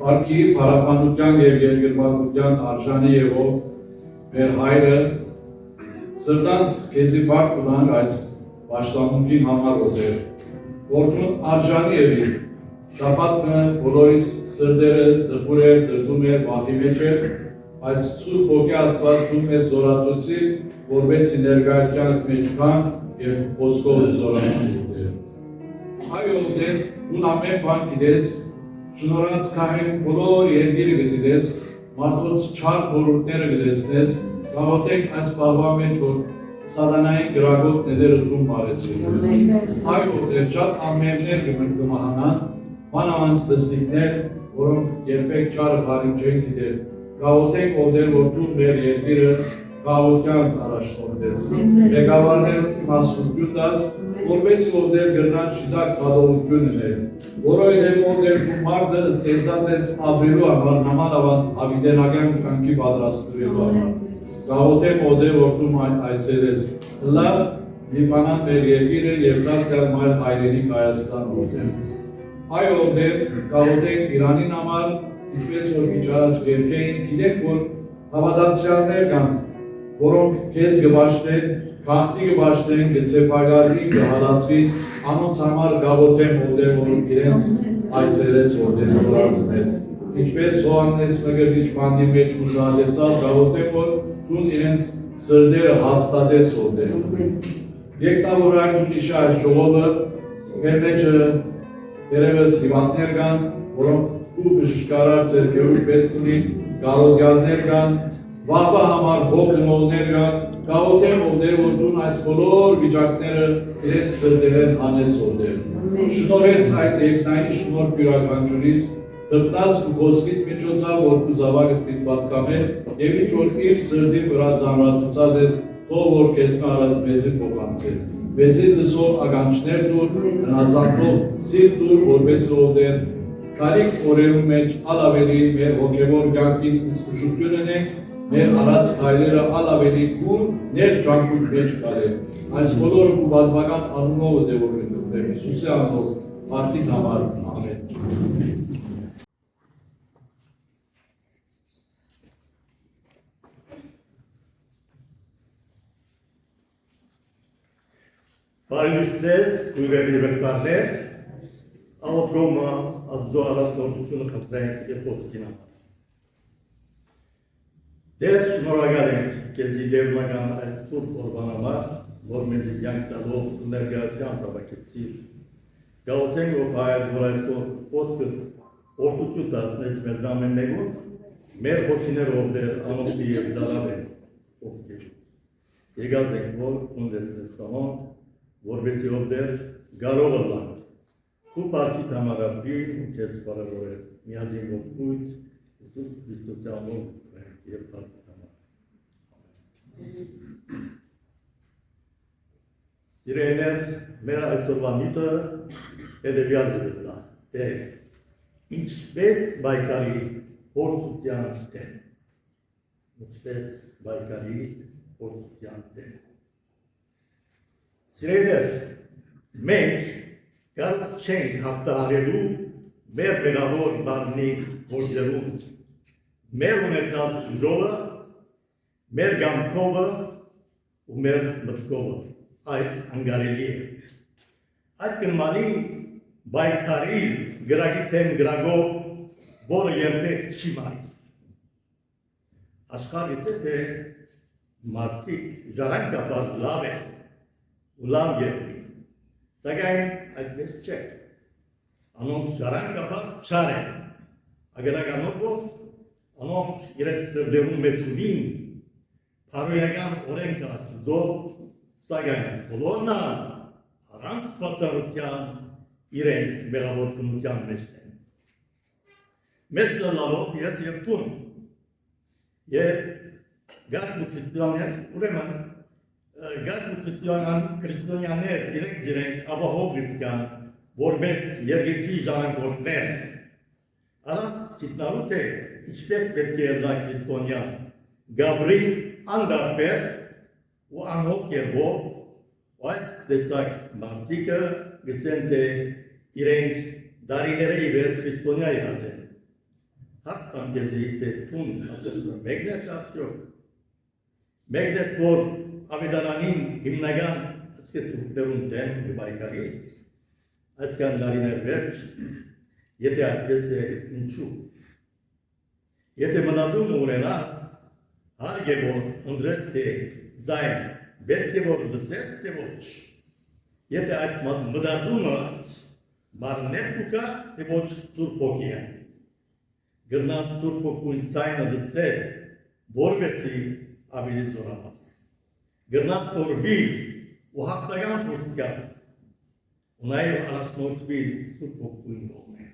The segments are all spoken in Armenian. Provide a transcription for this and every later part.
Parki Parapanutyan եւ Երգերմատության արժանի եղող մեր հայրը սրտանց քեզի բարդ ունենք այս պաշտամունքին համար ոտեր, որտուն արժանի եղի, շապատը բոլորիս սրդերը դրբուր էր, դրդում էր վախի մեջ էր, այս սուր ոգի աստված դում է զորացուցի, որպես ներգայության մեջ կան եւ խոսքով զորանան ոտեր։ Այո ոտեր, դու ամեն բան գիտես, շնորհած քահեն բոլոր երկիրը գտես, մարդոց չար խորհուրդները գտեսնես, գաղութենք այս բաղվա մեջ, որ սատանային գրագոտ ներերը դում մարեցին։ Այո ոտեր, շատ ամեններ կմահանան, մանավանց տսնիկներ, որոնք երբեք չարը բարին չեն գիտել, գաղութենք ոտեր, որ դու մեր երկիրը գաղության առաջնորդես, ղեկավարներս իմաստություն տաս, որպես ոտեր գրնան շիտակ կատողություն ուներ, որովհետև ոտեր դու մարդը ստեղծած ես ապրելու համար, նմանավանդ հավիտենական կյանքի պատրաստվելու համար, գաղութեմ ոտեր, որ դու այցելես, լավ լիբանան մեր երկիրը և դարձյալ մեր հայրենիք Հայաստան ոտեր։ Այո ոտեր, գաղութենք Իրանին համար, ինչպես որ քիչ առաջ գերկեին, գիտեք, որ հավատացյալներ կան, որոնք քեզ կպաշտեն, քաղաքնի կպաշտեն, կցեպագարվի, կհալածվի, անոնց համար գաղութեմ ոտեր, որ իրենց այցելեց ոտեր նորացնես։ Ինչպես Հովհաննես Մկրտիչ բանի մեջ ուսալեցավ, գաղութեմ, որ դու իրենց սրդերը հաստատես ոտեր։ Եկնավորակ ու իշա այս ժողովը, մեր մեջը դերևս հիվանդներ կան, որոնք ու բժշկարար ձերքերու պետք ունի, գաղությաններ կան, վաղվա համար հոգնողներ կան, գաղութեմ ոտեր, որ դու այս բոլոր վիճակները իրենց սրտերեն հանես ոտեր։ Շնորհես այդ երկնային շնորհ յուրաքանչյուրիս, դպնած ու խոսքիդ միջոցով, որ դու զավակդ պիտի պատկամել, եւ ինչ որ իր սրտի վրա ծանրացուցած ես, թող որ քեզ արած մեզի փոխանցել։ Մեզի լսող ականջներ դուր, հնազանդող սիրտ դուր, որպես ոտեր, կարիք օրերու մեջ ալավելի մեր հոգևոր կյանքին իսկուշություն ունենք, մեր արած հայրերը ալավելի կուր ներ ճանկուր մեջ կարել։ Այս բոլորը ու բազմական անունով է որ կտվեմ, Հիսուսի անունով, մարդի համար, ամեն։ Բարիցես, կույրերի վրտարներ, ալոգոմը ազդո առաստորդությունը խնդրենք և խոսքին համար։ Դեր շնորհակալ ենք քեզի դերնական այս սուրբ օրվան համար, որ մեզի կյանք տալով ու ներկայության հավաքեցիր։ Գաղութենք ով հայր, որ այսօր խոսքը օրդություն տաս մեզ ամեններով, մեր հոգիներով դեր անոնքի և դարավ են խոսքեր։ Եկած ենք, որ կունդեցնես սամոն, որբեսի ով դեր գարողը լանք։ Ու պարկիտ համարաբյույն ու կեզ պարավորես միազին ոտքույթ, Հիսուս Քրիստոսի անով և պարկիտ համար։ Սիրեներ, մեր այսօրվա միտը հետևյալ զգտլա, թե ինչպես բայկարի փորձության դեմ։ Ինչպես բայկարի փորձության դեմ։ Սիրեներ, մենք կարծ չենք հաղթահարելու մեր մեղավոր բառնի գործերում, մեր ունեցած ուժովը, մեր գամքովը ու մեր մտքովը, այդ անգարելի է։ Այդ կնմանի բայկարի գրագիթեն գրագով, որը երբեք չի մարի։ Աշխարհից է, թե մարդիկ ժառանգապար լավ են, ու լավ գերվի, սակայն այդպես չէ, անոնք ժառանգապար չար են, ագրականով, անոնք իրենց սրդերում մեջ ունին, փարոյական օրենքը Աստծո, սակայն բոլորն առանց բացառության իրենց մեղավոր բնության մեջ են։ Մեծ լալով ես և տուն, և գարկ ու քրիստոնյաներ, ուրեմն գարկ ու քրիստոնյաներ իրենք զիրենք ապահով գցկան, որպես երկրքի ժառանգորդներ, առանց գիտնալու թե ինչպես պետք է ելնա քրիստոնյան, գաբրի անդարբեր ու անհոգ երբով, այս տեսակ մարդիկը գսեն թե իրենք դարիները իվեր քրիստոնյա եղած են։ հարցան քեզի թե տուն ասեցը մեկնես արդյոք մեկնես որ ավետարանին հիմնական սկսություններուն դեմ վայկարիս այսքան դարիներ վերջ եթե այդպես է ինչու եթե մտածում ունենաս հարկ է որ ընդրես թե զայն պետք է որ լսես թե ոչ եթե այդ մտածումը մարներ կուկա թե ոչ Սուրբ Հոգի է գրնաս Սուրբ Հոգուն զայնը լսել որովհետեւ ավելի զորամաս գրնաս սորվի ու հաղթական դուրս գա ու նաև առաջնորդվի Սուրբ Հոգուն կողմը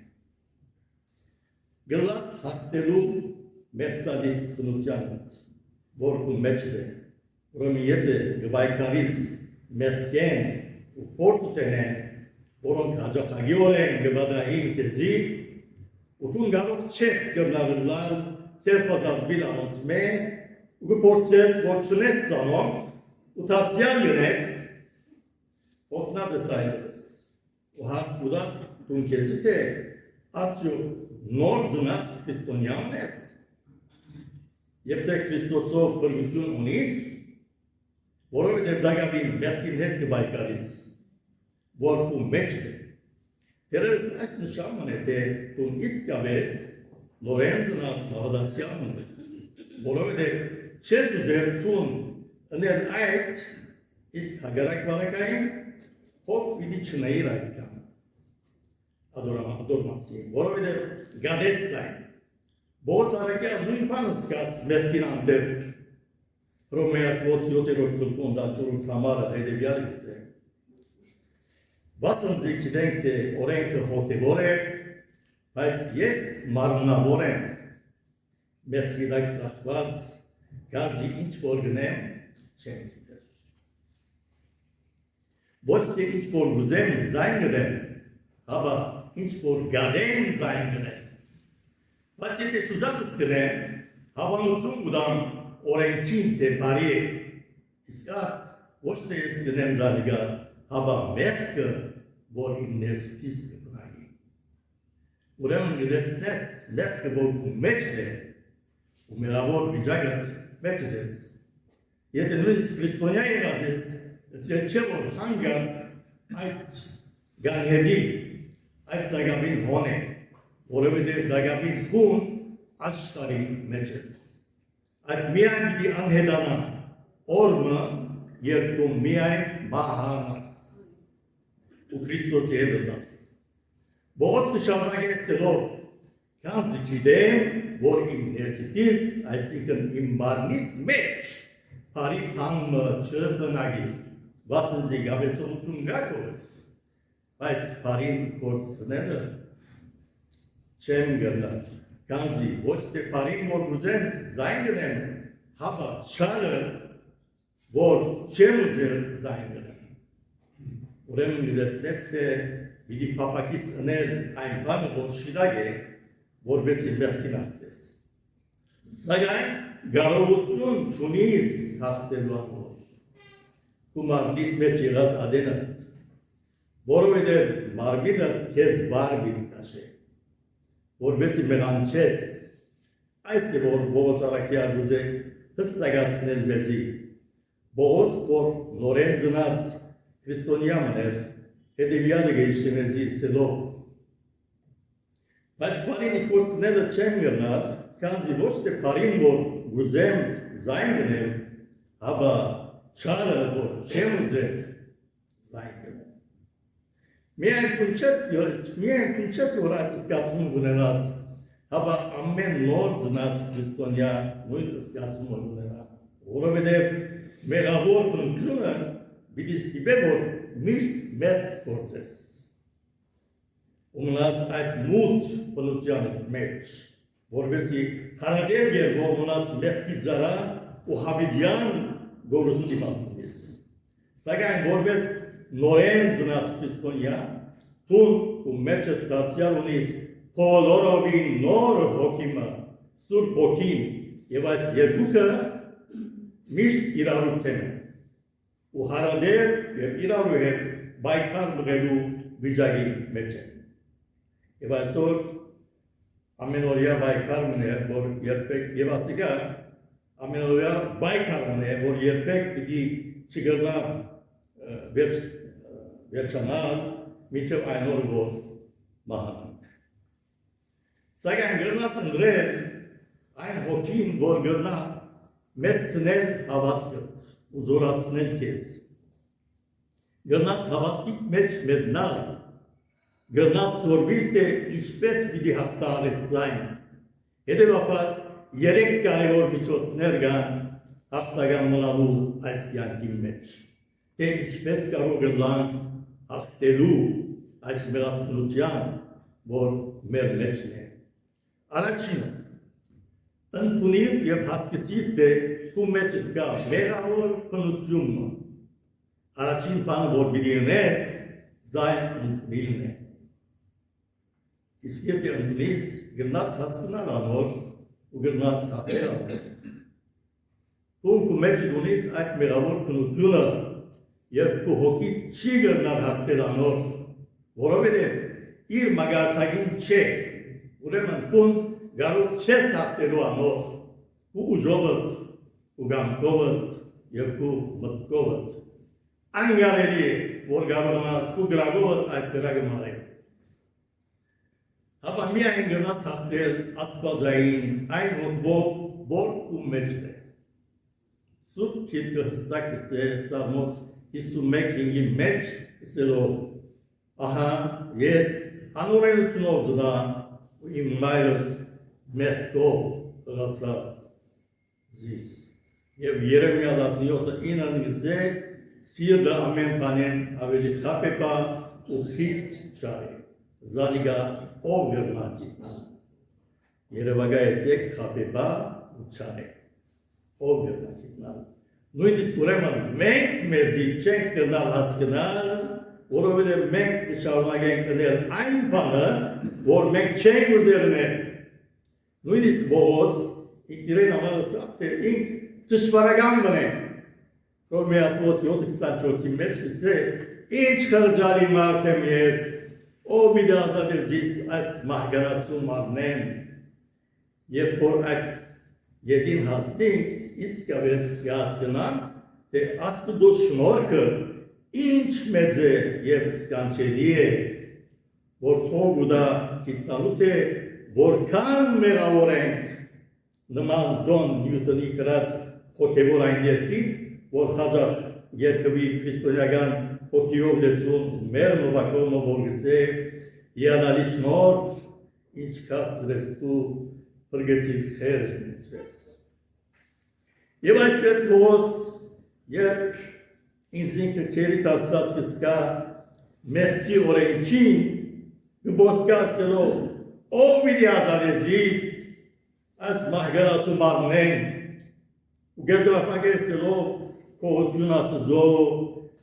գրնաս հաղթելու մեսադից խնությանից որքուն մեջ է որոմի եթե գվայկարից մերկեն ու պորտուտենեն որոնք հաջողագիորեն գվադային քեզի ու տուն գարով չես գվնավլալ սերպազատվիլ ամոնցմե ու գպորցես որ չնես ծանոն ու թարցյան յունես օգնած ես այլևս ու հարց ուդաս տուն քեզի թե ատյու նոր ձնած քրիստոնյանն ես և թե Քրիստոսով բրգություն ունիս որովհետև դագավին մեղքին հետ կբայկարիս որքու մեջ է դերևս այս նշանն է թե տուն իսկապես լորենձնած հավատացյալն ես որովհետև չես ուզեր տուն ընել այդ իսկ հագարակ բանակային հոգ պիտի չնայիր այդքան ադորմասի որովհետև գադես ձայն Բոս արակյալ նույն բանը սկաց մեղքին անտեր Հռոմեաց 7-րդ գլխում դաջորդ համարը հետևյալից է Բացնձի գիտենք թե օրենքը հոգևոր է բայց ես մարմնավոր եմ մեղքի դակ ծախված գազի ինչ որ գնեմ չեմ գիտեր ոչ թե ինչ որ գուզեմ զայն գնեմ հաբա ինչ որ գադեմ զայն գնեմ Բայց եթե ճուզակս կրեմ, հավանություն կդամ օրենքին թե բարի է, իսկ այդ ոչ թե ես կնեմ զալիգա, հավա մեղքը, որ իմ ներսիտիս կպնայի։ Ուրեմն գդեսնես մեղքը, որ կու մեջ է, ու մերավոր վիճակըտ մեջ ես։ Եթե նույնս քրիստոնյա եղած ես, եթե չէ որ հանգած այդ գանհեդի, այդ դագավին հոն է, որովհետև դագավին հուն աշխարհի մեջ ես։ Այդ միայն պիտի անհետանա օրը, երբ դու միայն մահանաս ու Քրիստոսի հետ դաս։ Բողոս շարունակեցելով, քանզի գիտեմ, որ իմ ներսիտիս, այսինքն իմ մարմնիս մեջ բարի բանը չտնագի, վասնզի գավեցողություն գակովս, բայց բարին գործները չեմ գնալ, քանզի ոչ թե բարին որ ուզեմ զայն գնեմ, հապա շալը որ չեմ ուզել զայն գնեմ։ Ուրեմն գտեսնես թե պիտի փապակից ընել այն բանը որ շիդագ է, որովհետև մեղքին հաղթես։ Սակայն կարողություն չունիս հաղթելու համար։ Քո մարմնիդ մեջ եղած ադենը, որովհետև մարմինը քեզ վար պիտի տաշե, որովհետև մեղանչես, այս է որ Բողոս արաքյալ ուզե հստակացնել մեզի։ Բողոս որ նորեն ծնած քրիստոնյա մներ, հետևյալը գեշտեմեզի սելով։ Բայց բարին իքորտնելը չեմ գնալ, քանզի ոչ թե բարին որ գուզեմ զայն գնեմ, հաբա չարը որ չեմ ուզել զայն գնեմ։ Միայն քունչես որ այս զգացում ունենաս, հաբա ամեն նոր ծնած քրիստոնյա նույն զգացումը ունենա, որովհետև մեղավոր բնությունը պիտի ստիպե որ միշտ մեղք գործես։ Ունենաս այդ մութ բնության մեջ, որովհետև հարադեր երբով ունենաս մեղքի ձարա ու հավիդյան գորուզուտի մատնես։ Սակայն որպես նորեն ծնած քրիստոնյա, տուն ու մեջը դարձյալ ունիս բոլորովին նոր հոգիմը, Սուրբ Հոգին եւ այս երկուքը միշտ իրարու են ու հարադեր եւ իրարու հետ բայկար մղելու վիճակի մեջ են։ Եվ այսօր ամենօրյա բայկարն է, որ երբեք եւ ասիկա ամենօրյա բայկարն է, որ երբեք պիտի չգրնա վերջանալ միջև այն օր որ մահանանք։ Սակայն գրնաց ընդրել այն հոգին, որ գրնա մեծնել հավատքդ ու զորացնել քեզ։ Գրնաց հավատքի մեջ մեզնալ, գրնաց որբիլ թե ինչպես պիտի հաղթահարել ձայն։ Հետևաբար երեք կարևոր միջոցներ կան հաղթական մնալու այս կյանքի մեջ, թե ինչպես կարող գնանք հաղթելու այս մեղացնության, որ մեր մեջն է։ Առաջինը, ընդունիր եւ հացկեցիր, թե քու մեջ կա մեղավոր բնությունը։ Առաջին բանը, որ պիտի ունես, զայն ընդունիլն է։ Իսկ եթե ընդունիս, գնաց հասկանալ անոր ու գնաց հաղթել անոր։ Քու մեջ ունես այդ մեղավոր բնությունը եւ քու հոգի չի գնալ հաղթել անոր, որովհետեւ իր մագարտագին չէ, ուրեմն քու կարող չէ հաղթելու անոր, քու ուժովդ, ու գամքովդ եւ քու մտքովդ։ Անգարելի է, որ գարոնաս քու գրագովդ այդ գրագը մարել։ Հապա միայն գնաց հաղթել աստվածային այն որ ու մեջ է։ Սուրբ Գիրքը հստակ է Սաղմոս 51:5-ի մեջ ասելով. ահա ես անօրենությունով զնա ու իմ մայրս մեղքով հղացած զիս։ Եվ Երեմիա 17:9-ն գսե սիրտը ամեն բանեն ավելի խապեպա ու խիստ չարի։ Զալիգա ով գրնաքի։ Երևակա եծեք խապեպա ու չարի։ Ով գրնաքի։ Նույնիսկ ուրեմն մենք մեզի չենք կրնալ հասկնալ, որովհետև մենք կշարունակենք կնել այն բանը, որ մենք չենք ուզերնել։ Նույնիսկ Բողոս իրեն ամենասավ, թե ինք ճշվարական բնենք։ Հռոմեացիոս 7:24-ի մեջ գսե. ինչ խղճալի մարդ եմ ես, ով պիտի ազատես այս մահկանացում առնեմ։ Երբ որ այդ ետին հասնենք, իսկապես կհասկանանք, թե Աստծո շնորհքը ինչ մեծ է եւ սքանչելի է, որ թող ուտա գիտնալու թե որքան մեղավոր ենք, նման Ջոն Նյուտոնի գրած հոգևոր այն երկիր, որ հաջող երկրի քրիստոնեական հոգիով լեցուն մեր նովակոմը որ գսե հիանալի շնորհ, ինչ քաղցրես դու բրգեցի խերն ինձպես։ Եվ այսպես Բողոս, երբ ինձինքը քերի տացած կսկա մեղքի օրենքին, գբոտկասելով, ով պիտի ազատես այս մահկանացում առնեն, ու գետրապագեսելով կողություն Աստծո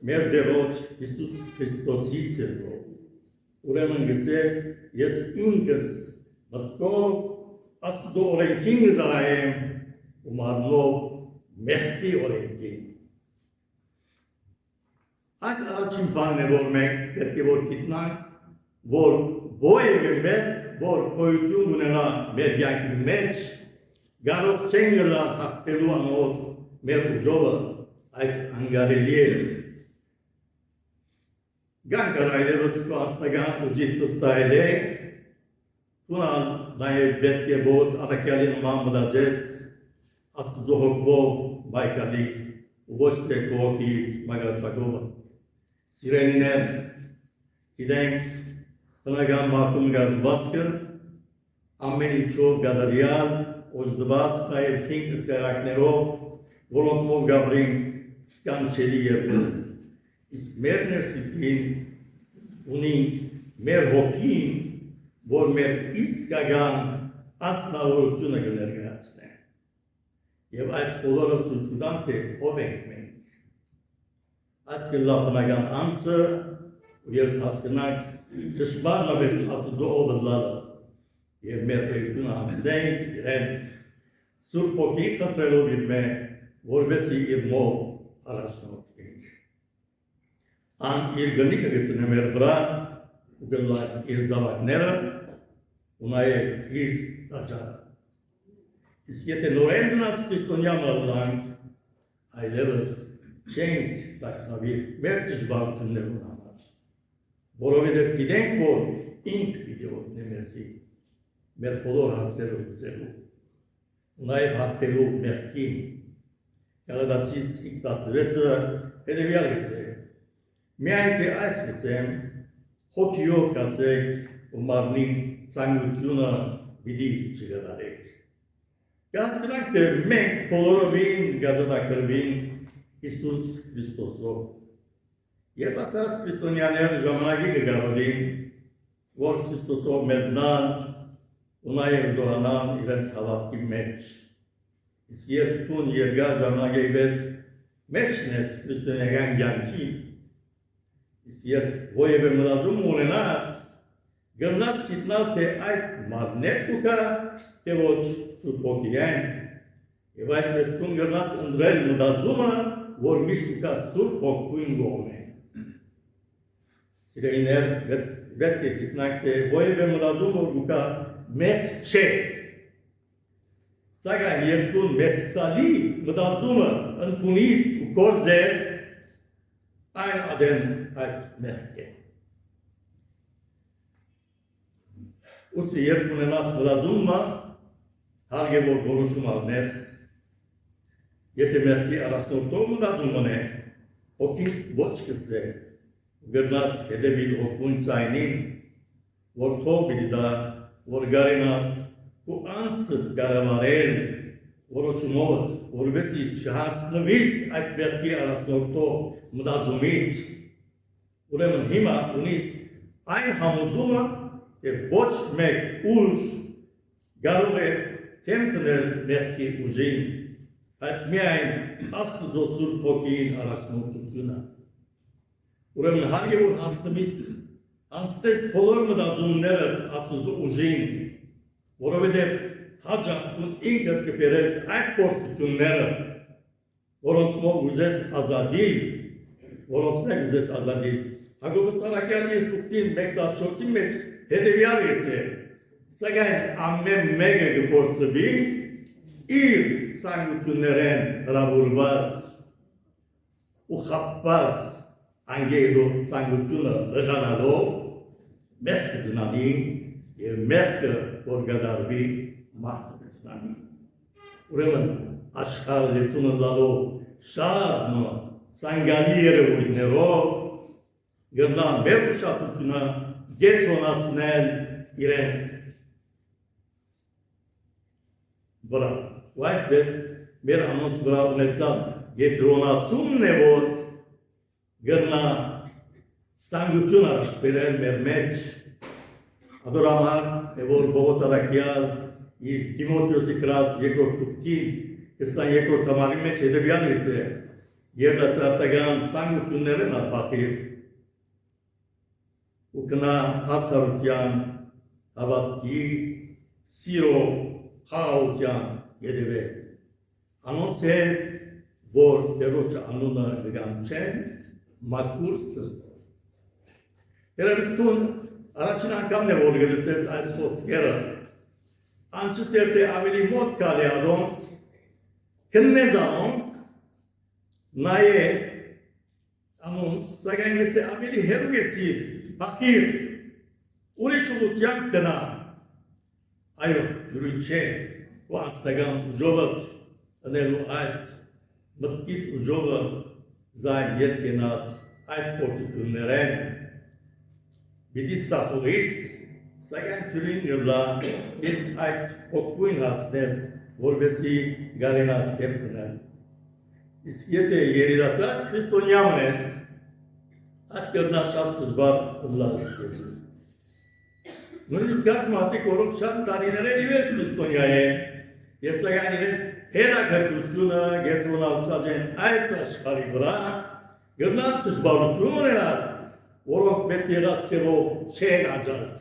մեր Տերոջ Հիսուս Քրիստոսի ցերկով։ Ուրեմն գսե, ես ինքս մտքով Աստծո օրենքին զարայեմ ու մարմնով մեղքի օրենքին։ Այս առաջին բանն է, որ մենք պետք է որ գիտնանք, որ ովևէ մեկը, որ գոյություն ունենա մեր կյանքի մեջ, կարող չեն գնալ հաղթելու անոր մեր ուժովը, այդ անգարելի է։ Գանկար այլևս աստական ուժի վստահել է, Տունալ նաև պետք է Բողոս առաքյալի նման մտածես Աստծո հոգով բայկալի ու ոչ թե կողքի մագարտակովը։ Սիրելիներ, գիտենք տնական մարդում գազվածքը ամեն ինչով գադարյալ, օժդված նաև 5 սկայրակներով, որոնցով գաբրին սկանչելի երկրում։ Իսկ մեր ներսիքին ունենք մեր հոգին, որ մեր իսկական անձնավորությունը կներկայացնե։ Եվ այս բոլորը ցույց տան, թե ով ենք մենք։ Այս կլապնական անձը, երբ հասկանանք ճշմարտապես Աստծո ովլալը, եւ մեր պետությունը անցնենք իրեն Սուրբ Հոգի խնդրելով իր մե, որովհետեւ իր մով առաջնորդվենք։ Ան իր գնիկը գտնե մեր վրա ու գնալ իր զավակները ու նաև իր տաճարը։ Իսկ եթե նորեն ծնած քրիստոնյա մնանք, այլևս չենք տակնավիր մեր ճշմարտություններուն համար, որովհետև գիտենք, որ ինք պիտի օգնի մեզի մեր բոլոր հարցերը լուծելու, ու նաև հաղթելու մեղքին։ Գալատացիս 5:16-ը հետևյալից է. միայն թե այս լսեմ, հոգիով կացեք ու մարմնի ցանկությունը պիտի չգադարեք։ Կասկրանք թե մենք բոլորովին գազադակրվենք Հիսուս Քրիստոսով։ Երբ ասած քրիստոնյաները ժամանակի կգարողին, որ Քրիստոսով մեզնան ու նաև զորանան իրենց հավատքի մեջ։ Իսկ երբ տուն երկար ժամանակի մեջն ես քրիստոնեական կյանքի, իսկ երբ որևէ մտածում ունենաս, գնաս գիտնալ թե այդ մարմնետ ու կա, թե ոչ Սուրբ Հոգին, եւ այսպես տուն գնաս ընդրել մտածումը, որ միշտ ու կա Սուրբ Հոգին գոհն է։ Սիրելիներ, պետք է գիտնանք թե որևէ մտածում որ կա մեղ չէ։ Սակայն երբ տուն մեծալի մտածումը ընդունիս ու գործես, այն ադեմ այդ մեղք է։ Ուսի երբ ունենաս մտածումը, հարկ է որ որոշում առնես, եթե մեղքի առաջնորդող մտածումն է, հոգին ոչ կսե, գրնաս հետևիլ օգուն ցայնին, որ թող պիտի դա, որ գարենաս ու անցդ կառավարել որոշումով, որովհետև չհասնվիր այդ մեղքի առաջնորդող մտածումից, ուրեմն հիմա ունիս այն համոզումը, թե ոչ մեկ ուժ կարող է թեմքնել մեղքի ուժին, բայց միայն Աստծո Սուրբ Հոգին առաջնորդությունը։ Ուրեմն հարկ է որ հասնվից անցտեց բոլոր մտածումները Աստծո ուժին, որովհետև հաջողություն ինքդ կբերես այդ փորձությունները, որոնց մոտ ուզես ազատիլ, որոնց մեկ ուզես ազատիլ։ Հակոբոս Սարակյանի թուղթին 1:14-ի մեջ հետևյալ է, սակայն ամեն մեկը կփորձվի իր ցանկություններեն հրավիրված ու խապված անգերո ցանկությունը լրանալով մեղքը դնանի եւ մեղքը որ գդարվի մարդը ցանի։ Ուրեմն աշխարհը լեցունը լալով շարն ցանկալի երևույթներով գտնա մեր ուշադրությունը գետրոնացնել իրենց վրա։ Ու այսպես մեր անոնց վրա ունեցած գետրոնացումն է որ գտնա ցանկություն առաջբերել մեր մեջ։ Adoramos որ Պողոս Արաքյալ իր Տիմոթեոսի գրած երկրորդ թուղթին 22-րդ համարի մեջ հետևյալն է. եւ դասարտական ցանկություններն ապահիր ու կնա հարցարության հավատքի սիրո խաղաղության ետևե անոնց է որ Տերոջ անունը կգանչեն մաքուրսը երևիստուն առաջին անգամն է որ գլսես այս խոսքերը անչս երբե ավելի մոտ կալի ադոնց կննեզ անոնք նայե անոնց սակայն ես ավելի հերգեցի բախիր ուրիշ ուղղության կնա այո ջուրի չէ ու անստական ուժովը ընելու այդ մտքիտ ուժովը զայն ետ կենալ այդ փորձություններեն Բիդի ծախողից, սակայն թյուրին յուլա իր այդ հոգվույն հացնես, որվեսի գարենաս կեպտնել։ Իսկ եթե երիրասար քրիստոնյամն ես, այդ կրնա շատ դժվար ըլլալ ես։ Նույնիսկ այդ մարդիկ, որոնք շատ տարիներ են իվեր քրիստոնյա են, և սակայն իրենց հետաքրքրությունը գետրոնացած են այս աշխարհի վրա, կրնան դժվարություն ունենալ, որոնք մեծ եղածևով չեն աջած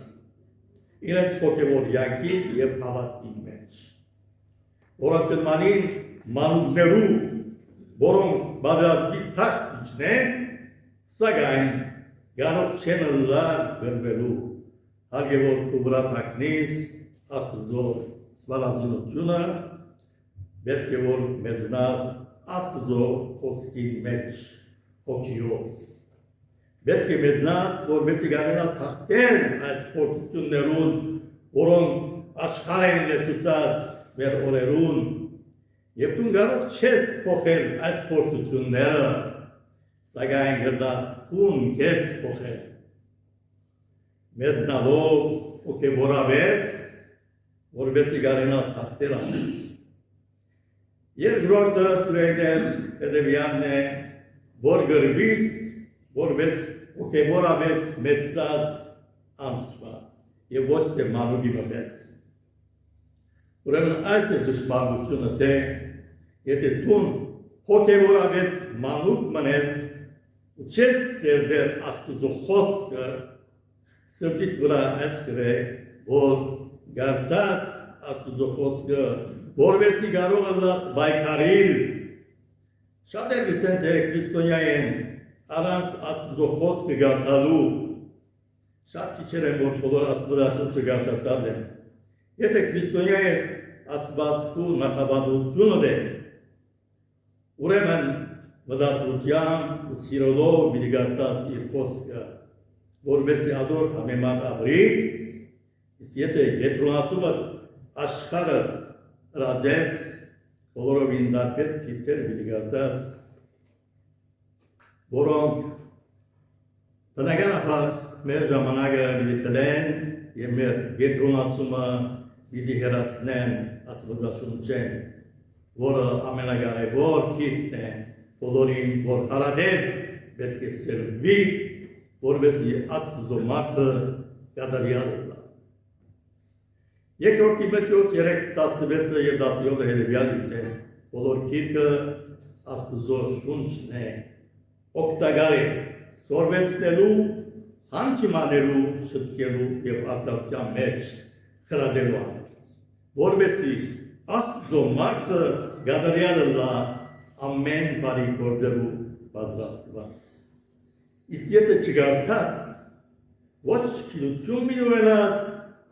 իրենց հոգևոր յանքի և հավատքի մեջ։ Որոնք կնմանին մանուկներու, որոնք բادرազմի թաշտ իջնեն, սակայն գանով չեն ըլլալ գրվելու, հարգևոր կուվրատակնից աստուծո սվալազունությունը պետք է որ մեծնաս աստուծո խոսքի մեջ հոգիով պետք է մեծնաս որպեսզի կարողանաս հաղթել այս փորձություններուն որոնք աշխարհ են լեցուցած մեր օրերուն եւ դու կարող չես փոխել այս փորձությունները սակայն գրդաս տուն քեզ փոխել մեծնալով հոգեվորապես որպեսզի կարողանաս հաղթել ամենը երկրորդը սուրեյներ հետևյալն է որ գրվիս որպես հոգեվորապես մեծած ամսվա եւ ոչ թե մանուկի պես ուրեմն այս է ճշմարտությունը թե եթե դու հոգեվորապես մանուկ մնես ու չես սերվել աստուծո խոսքը սրտիդ վրա այս գրե որ գարտաս աստուծո խոսքը որպեսզի կարող լաս բայկարիլ շատ է գսեն թե քրիստոնյա են առանց աստուծո խոսքը գարտալու շատ քիչեր են որ բոլոր աստվածաշունչը գարտացած են եթե քրիստոնյա ես աստվածու նախաբանությունը դե ուրեմն մտածությամբ ու սիրելով մի գարտաս իր խոսքը որպեսզի ադոր համեմատ ապրիս իսկ եթե ետրոնացումը աշխարհը ռազես բոլորովին դարբեր քիթեր մի գարտաս որոնք բնականաբար մեր ժամանակը մի դելեն եւ մեր ետրոնացումը մի հերացնեն աստվածաշունչեն որը ամենակարևոր քիթն է բոլորին որ հարադեր պետք է սերվի որպեսզի աստուծո մարդը կատարյալ լա երկրորդ Տիմոթեոս 3:16 եւ 17 հետեւյալից են բոլոր քիթը աստուծո շունչն է օգտակար է սորվեցնելու հանդիմանելու շտկելու եւ արտադրության մեջ խրադելու որպեսզի աստուծո մարդը կատարյալ լա ամեն բարի գործելու պատրաստված իսկ եթե չգարտաս ոչ քիլություն մի ունենաս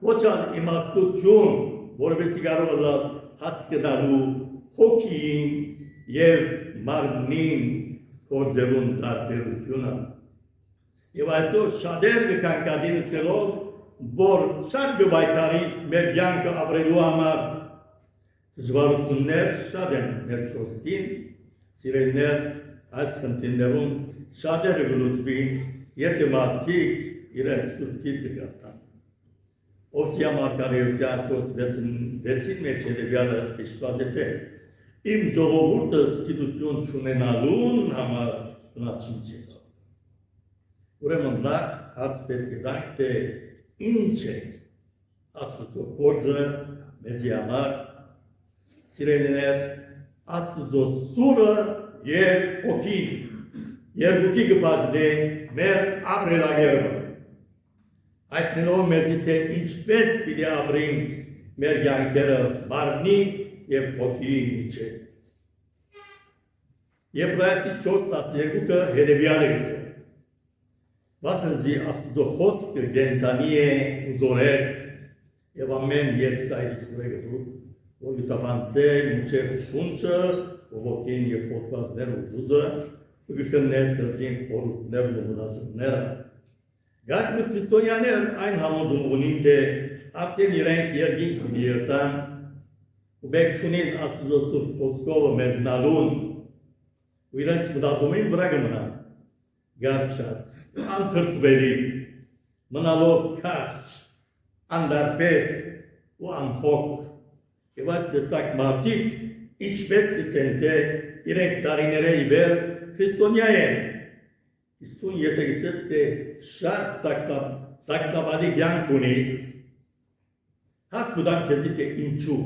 ոչ ալ իմաստություն որպեսզի կարող լաս հասկանալու հոգին եւ մարմնին գործերուն տարբերությունը եւ այսօր շատեր կկանգադինցելով որ շատ գվայտարի մեր կյանքը ապրելու համար դժվարություններ շատ են մեր ճոստին սիրելիներ այս խնդիրներում շատերը գլուծվի եթե մարդիկ իրենց սուրբքիտ կգարտան Օսիա մարգարեության 4:6 մեջ հետևյալը հիշված է թե իմ ժողովուրդը գիտություն չունենալուն համար հնացին չէ ուրեմն նախ հարց պետք է տանք թե ինչ է աստուծո գործը մեզի համար սիրելիներ աստուծո սուրը եւ հոգին երկուքի կպատնե մեր ապրելակերպը այդնելով մեզի թե ինչպես պիտի ապրենք մեր կյանքերը մարմնի եւ հոգիի միջեւ Եբրայեցի 4:12-ը հետևյալը է Վասնզի աստուծո խոսքը գենտանի է ու զորեր եւ ամեն երկսայր սուրեգդու որ դիտաբանցե մինչև շունչը ողոքին եւ ֆոտոզներ ու զուզը ուղղակի սրտին խորհուրդներն ու մտածումները Գարմի քրիստոնյաներ այն համոզում ունին թե արդեն իրենք երկինք միերտան ու բեք չունին աստուծո սուրբ խոսքով մեզնալուն ու իրենց մտածումին վրա կմնան գարչած անթրթվելի մնալով քարչ անդարբեր ու անփոք եւ այս տեսակ մարդիկ ինչպես կսեն թե իրենք տարիները իբեր քրիստոնյա են իսկ դու եթե գսես թե շատ տակտավալի կյանք ունես հատուդան քեզի թե ինչու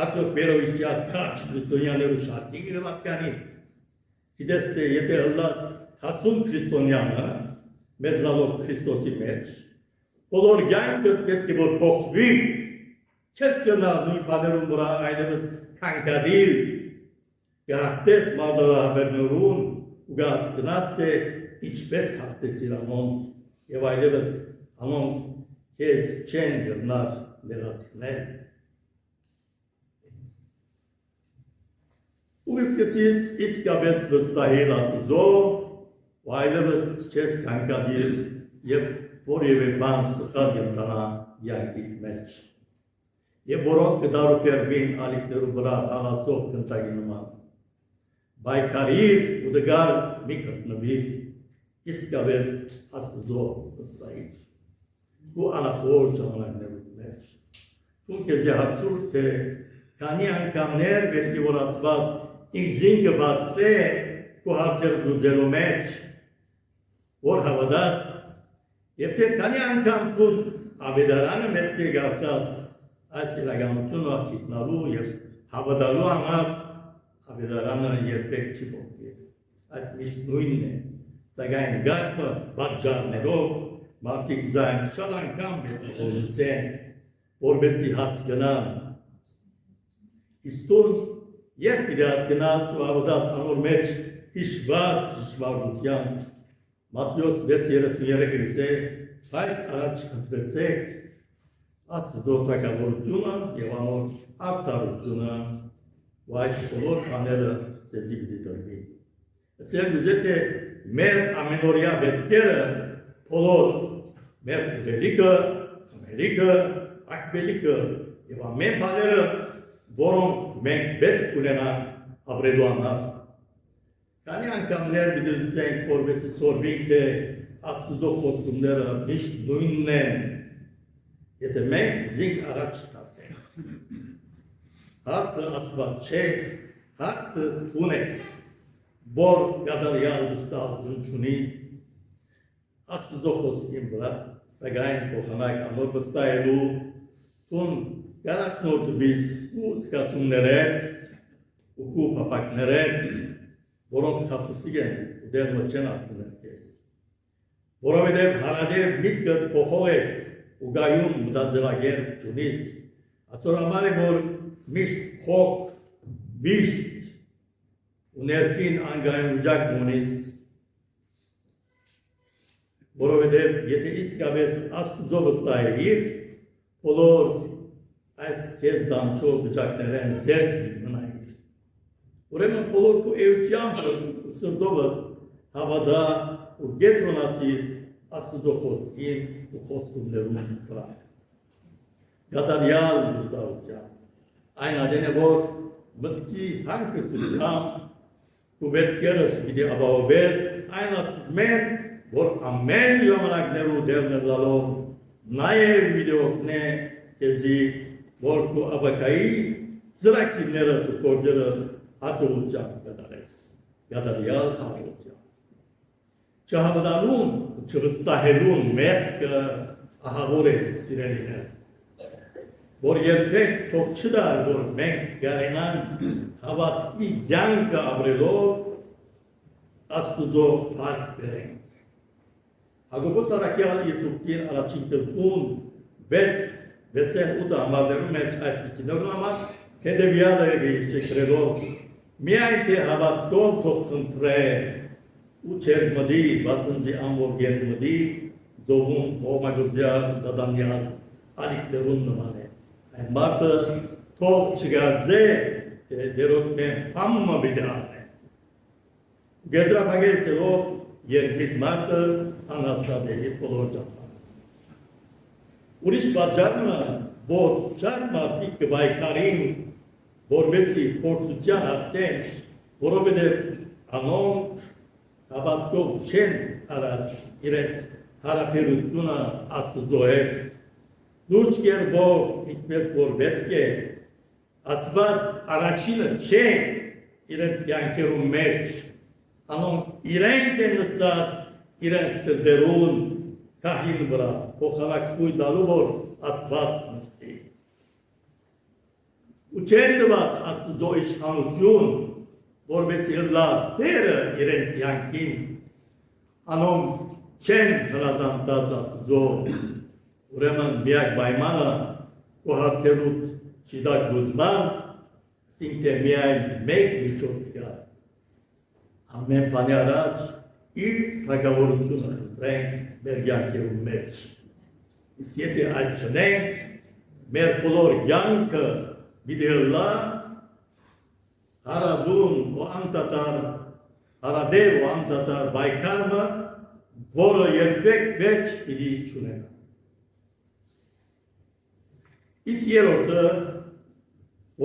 արդյոք վերոյիշյա քարչ քրիստոնյաներու շարքի գրավականից գիտես թե եթե հլաս հասուն քրիստոնյանը մեզնալով Քրիստոսի մեջ բոլոր կյանքը պետք է որ փոխվի չես գնալ նույն բաներում վրա այլևս կանգադիլ գահտես մարդարաբերներուն ու գասնաս թե ինչպես հաղթեցիր ամոնց եւ այլևս անոնք քեզ չեն գտնար լրացնել։ Ուղսկեցիս իսկապես վստահել Աստուծո, ու այլևս չես կանգադիր և որևէ բան սխալ ենթանա յանքիդ մեջ։ Եվ որոնք կդարուպերվին ալիքներու վրա աղացող կնտագի նման։ Բայկարիր ու դգար մի կրտնվիր, իսկապես Աստուծո վստահիր։ Ու անախոր ժամանակներու մեջ։ Ու կեզի հարցուր, թե քանի անգամներ վերքի որ ասված ինքզին կբաստրե ու հարցեր լուծելու մեջ, որ հավատաց, և թե քանի անգամ կուր ավետարանը պետք է գարտաս այս իրականությունը գիտնալու և հավատալու համար ավետարանը երբեք չի փոխվել։ Այդ միշտ նույնն է, սակայն գարմը պատճառներով մարդիկ զայն շատ անգամ խորհրդեն, որպեսզի հասկանան։ Իսկ դու երբ պիտի հասկանաս ու հավատաս անոր մեջ հիշված ճշմարտությանց, Մատթեոս 6:33 գսե, բայց առաջ խնդրեցեք Աստծո թագավորությունը և անոր արդարությունը, ու այդ բոլոր բաները ձեզի պիտի տրվի։ Ասել ուզե թե մեր ամենօրյա պետքերը բոլոր մեր ուտելիքը, խմելիքը, ակվելիքը և ամեն բաները, որոնք մենք պետք ունենանք ապրելու համար։ Քանի անգամներ պիտի լսենք, որպեսզի սորվենք, թե Աստուծո խոստումները միշտ նույնն են, եթե մենք զինք առաջ տասենք։ Հարցը Աստված չէ, հարցը ունես, որ գադարյալ վստահություն չունիս Աստուծո խոսքին վրա, սակայն փոխանակ անոր վստահելու տուն գարակնորդվիս ու զգացումներդ ու քու փապակներդ, որոնք խապստիկ են ու դերմը չեն ասնել քեզ։ Որովհետև հարադև միտքդ փոխող ես ու գայում մտածելակերպ չունիս, այսօր համար է, որ միշտ խոք, վիշտ ու ներքին անգայուն ուջակ ունիս, որովհետև եթե իսկապես Աստուծո վստահեիր, բոլոր այս քեզ դանչող վիճակներեն զերծ մնայիր։ Ուրեմն բոլոր քո էությամբ ու սրտովը հավատա ու գետրոնացիր Աստուծո խոսքին ու խոստումներուն վրա։ Գադարյալ վստահությամբ, այն ադեն է, որ մտքի հանգստությամբ ու պետքերը պիտի ապահովես այն Աստծմեն, որ ամեն ժամանակներու դերներ լալով նաև պիտի օգնե քեզի, որ քո ապակայի ծրագիրները ու գործերը հաջողությամբ կատարես, գադարյալ հաջողությամբ։ Չհավատալուն ու չվստահելուն մեղքը ահավոր է սիրելիներ, որ երբեք թող չդար, որ մենք գարենանք հավատքի կյանքը ապրելով Աստուծո փառք բերենք։ Հակոբոս առաքյալ իր ուղտին առաջին գլխուն 6-8 համարներում մեջ այսպիսի նորն համար հետևյալ է գրելով միայն թե հավատքով թող խնդրե ու չերմդի, բասնզի ամոր գերմդի, դողուն, հողմագործյալ, դադամյալ, ալիքներուն նման է։ Այն մարդը թող չգարձե, թե դերոտ մեն համը բիդան է։ Գետրապագեսելով երկրիտ մարդը անաստատ է իր բոլոր ճապան։ Ուրիշ պատճառը, որ շատ մարդիկ կվայքարին, որպեսզի փորձության հաղթեն, որովհետև անոնք հավատքով չեն արած իրենց հարաբերությունը Աստուծո հետ, լուրջ կերպով, ինչպես որ պետք է, Աստված առաջինը չէ իրենց կյանքերում մեջ, անոնք իրենք են նստած իրենց սրտերուն քահին վրա, փոխանակ կույտ տալու, որ Աստված նստի։ Ու չեն տված Աստուծո իշխանություն, որպեսզի հլա դերը իրենց կյանքին, անոնք չեն հրազանդած Աստուծո, ուրեմն միակ պայմանը ու հարցերուտ չիդակ լուծման, ասինք թե միայն մեկ միջոց կա, ամեն բանի առաջ իր թագավորությունը խնդրենք մեր կյանքերում մեջ, Իսկ եթե այս չնենք, մեր բոլոր կյանքը պիտի լա հարադուն ու անդադար, հարադև ու անդադար բայկարը, որը երբեք վերջ պիտի չունենա։ Իսկ երրորդը,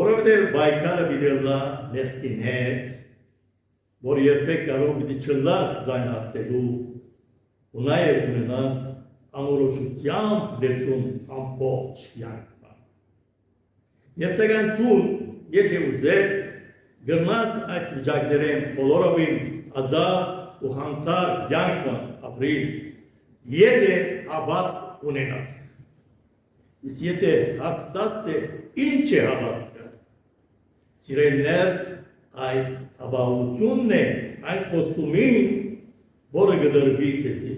որովհետև բայկարը պիտի լա մեղքին հետ, որ երբեք կարող պիտի չլաս ձայն հաղթելու, ու նաև ունենաս անորոշությամբ լեցուն ամբողջ կյանքը։ Ես սակայն դու, եթե ուզես, գրնաց այդ վիճակներեն բոլորովին ազատ ու հանդար կյանքը ապրիլ, եթե հավատ ունենաս։ Իսկ եթե հարցնաս, թե ինչ է հավատքը, սիրելիներ, այդ հավատությունն է, այն խոստումին, որը կդրվի քեզի,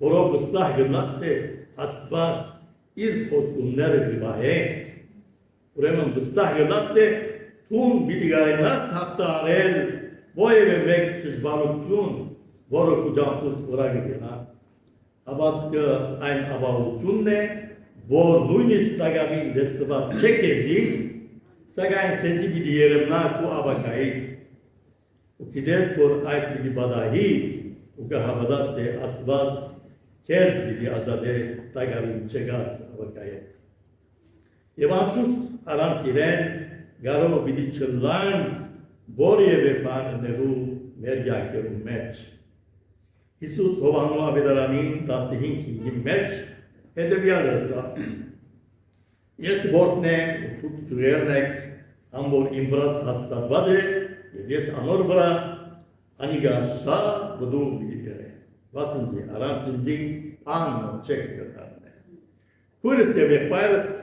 որով վստահ գնաց, թե Աստված իր խոստումները կպահե, ուրեմն վստահ գնաց, թե դու պիտի կարենաս հաղթահարել որևէ մեկ դժվարություն, որը քո ճամփուց վրա կգնա։ Հավատքը այն հավատությունն է, որ նույնիսկ տագավին դեստված չէ քեզի, սակայն քեզի պիտի երևնա քո ավակայի։ Ու գիտես, որ այդ պիտի բադահի ու կհավատաս, թե Աստված քեզ պիտի ազատե տագավին չգած ավակայից։ Եվ անշուշտ առանց իրեն կարող պիտի չլանք որևէ բան անելու մեր կյանքերում մեջ։ Հիսուս Հովհաննես ավետարանին 15-ի մեջ հետևյալը ասավ. Ես որդն եմ ու դուք ջուրերն եք, ամ որ իմ վրաս հաստատված է, եւ ես անոր վրա անիգա շատ բդուր պիտի բերեմ։ Վասնզի առանց ինձի բան չեք կրկնել։ Քույրս եւ եղբայրս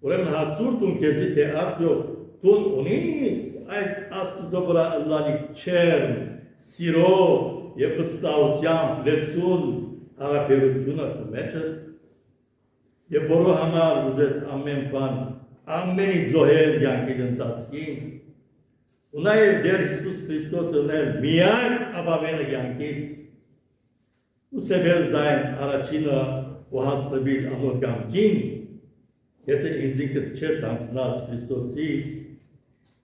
ուրեմն հարցուրդում քեզի, թե արդյոք դու ունիս այս Աստծո վրա ըլլալիք չերն, սիրո եւ վստահությամբ լեցուն հարաբերությունը քո մեջը, եւ որո համար ուզես ամեն բան, ամենի զոհել կյանքի ընթացքին, ու նաեւ դեր Հիսուս Քրիստոսը ներ միայն ապավենը կյանքի, ու սեբել զայն առաջինը ու հանցնվել անոր կյանքին, եթե ինձիկը չես հանցնած Քրիստոսի,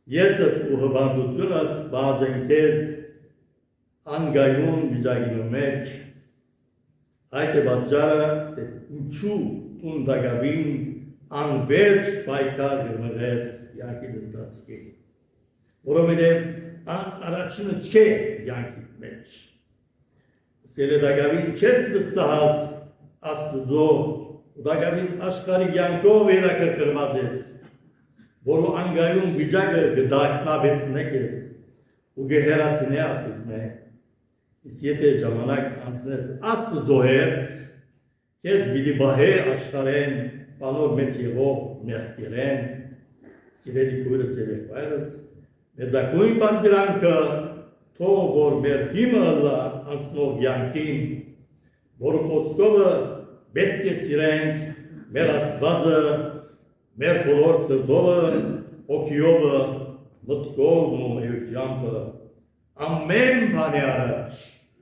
եսդ ու հվանդությունդ բաժեն քեզ անգայուն վիճակի մեջ, այդ է պատճառը, թե ինչու տուն դագավին անվերջ պայքար գմրես կյանքի ընթացքի, որովհետև առաջինը չէ կյանքի մեջ։ Սերը դագավին չես վստահած Աստծո, դագավին աշխարհի կյանքով հետաքրքրված ես, որը անգայուն վիճակը կդակնաբեցնե քեզ ու կհեռացնե Աստծո։ Իսկ եթե ժամանակ անցնես Աստծո հետ, քեզ պիտի բահե աշխարհեն բանոր մեջ եղող մեղքերեն, սիրելի քույրս եւ եղբայրս, մեծագույն բանդրանքը թող որ մեր հիմը լա անցնող կյանքին, որ խոսքովը պետք է սիրենք մեր Աստվածը, մեր բոլոր սրտովը, հոգիովը, մտքով ու էությամբ ամեն բանի առաջ